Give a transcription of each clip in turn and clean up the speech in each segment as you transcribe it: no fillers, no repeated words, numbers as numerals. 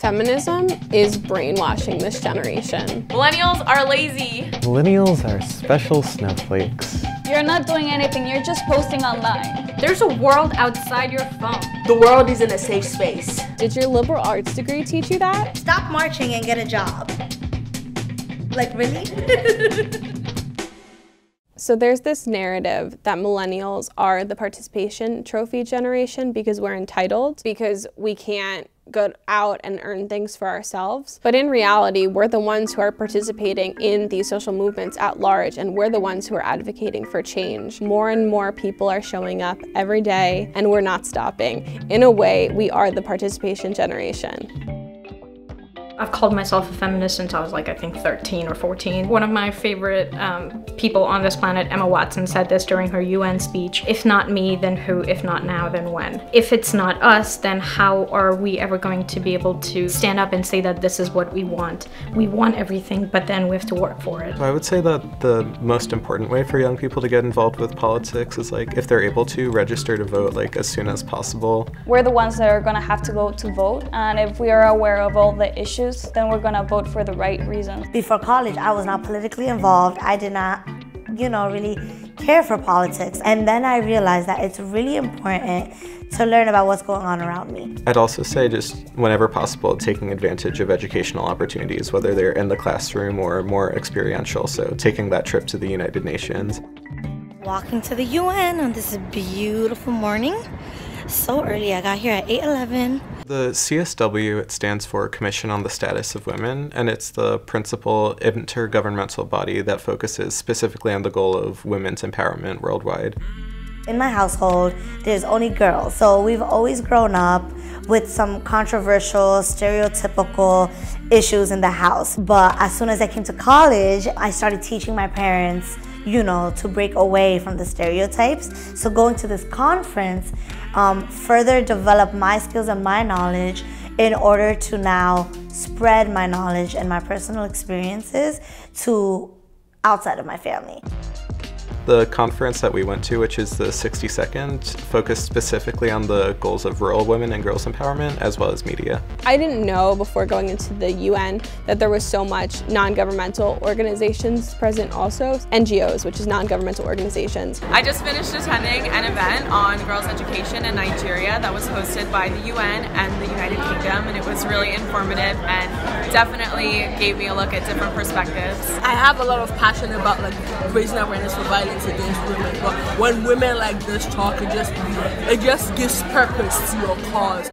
Feminism is brainwashing this generation. Millennials are lazy. Millennials are special snowflakes. You're not doing anything, you're just posting online. There's a world outside your phone. The world isn't a safe space. Did your liberal arts degree teach you that? Stop marching and get a job. Like, really? So there's this narrative that millennials are the participation trophy generation because we're entitled, because we can't go out and earn things for ourselves. But in reality, we're the ones who are participating in these social movements at large, and we're the ones who are advocating for change. More and more people are showing up every day, and we're not stopping. In a way, we are the participation generation. I've called myself a feminist since I was like, I think 13 or 14. One of my favorite people on this planet, Emma Watson, said this during her UN speech: if not me, then who? If not now, then when? If it's not us, then how are we ever going to be able to stand up and say that this is what we want? We want everything, but then we have to work for it. I would say that the most important way for young people to get involved with politics is, like, if they're able to, register to vote like as soon as possible. We're the ones that are gonna have to go to vote, and if we are aware of all the issues, then we're gonna vote for the right reasons. Before college, I was not politically involved. I did not, really care for politics. And then I realized that it's really important to learn about what's going on around me. I'd also say, just whenever possible, taking advantage of educational opportunities, whether they're in the classroom or more experiential, so taking that trip to the United Nations. Walking to the UN on this beautiful morning. So early, I got here at 8:11. The CSW, it stands for Commission on the Status of Women, and it's the principal intergovernmental body that focuses specifically on the goal of women's empowerment worldwide. In my household, there's only girls, so we've always grown up with some controversial, stereotypical issues in the house. But as soon as I came to college, I started teaching my parents, to break away from the stereotypes. So going to this conference further developed my skills and my knowledge in order to now spread my knowledge and my personal experiences to outside of my family. The conference that we went to, which is the 62nd, focused specifically on the goals of rural women and girls' empowerment, as well as media. I didn't know before going into the UN that there was so much non-governmental organizations present also. NGOs, which is non-governmental organizations. I just finished attending an event on girls' education in Nigeria that was hosted by the UN and the United Kingdom, and it was really informative and definitely gave me a look at different perspectives. I have a lot of passion about raising awareness for violence against women, but when women like this talk, it just gives purpose to your cause.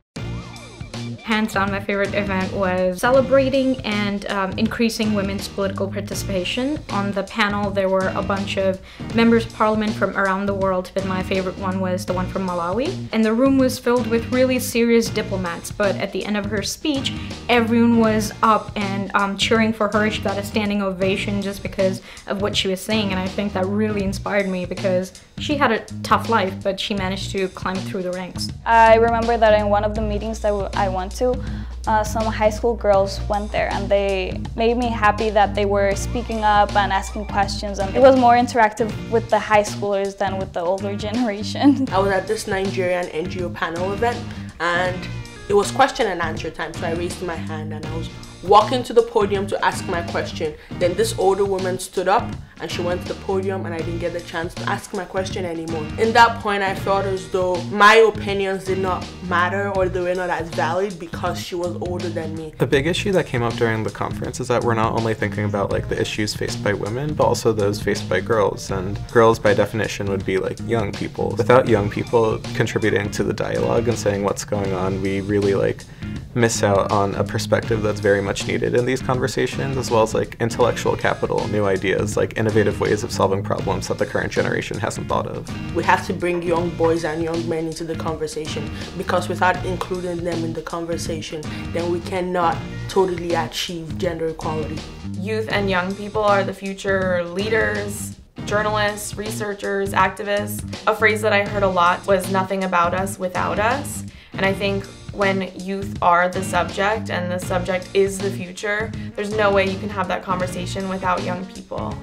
Hands down, my favorite event was celebrating and increasing women's political participation. On the panel, there were a bunch of members of parliament from around the world, but my favorite one was the one from Malawi. And the room was filled with really serious diplomats, but at the end of her speech, everyone was up and cheering for her. She got a standing ovation just because of what she was saying, and I think that really inspired me because she had a tough life, but she managed to climb through the ranks. I remember that in one of the meetings that I went to, some high school girls went there, and they made me happy that they were speaking up and asking questions, and it was more interactive with the high schoolers than with the older generation. I was at this Nigerian NGO panel event, and it was question and answer time, so I raised my hand and I was walking to the podium to ask my question. Then this older woman stood up and she went to the podium, and I didn't get the chance to ask my question anymore. In that point, I felt as though my opinions did not matter, or they were not as valid because she was older than me. The big issue that came up during the conference is that we're not only thinking about the issues faced by women, but also those faced by girls. And girls by definition would be young people. Without young people contributing to the dialogue and saying what's going on, we really miss out on a perspective that's very much needed in these conversations, as well as intellectual capital, new ideas, innovative ways of solving problems that the current generation hasn't thought of. We have to bring young boys and young men into the conversation, because without including them in the conversation, then we cannot totally achieve gender equality. Youth and young people are the future leaders, journalists, researchers, activists. A phrase that I heard a lot was "nothing about us without us." And I think when youth are the subject and the subject is the future, there's no way you can have that conversation without young people.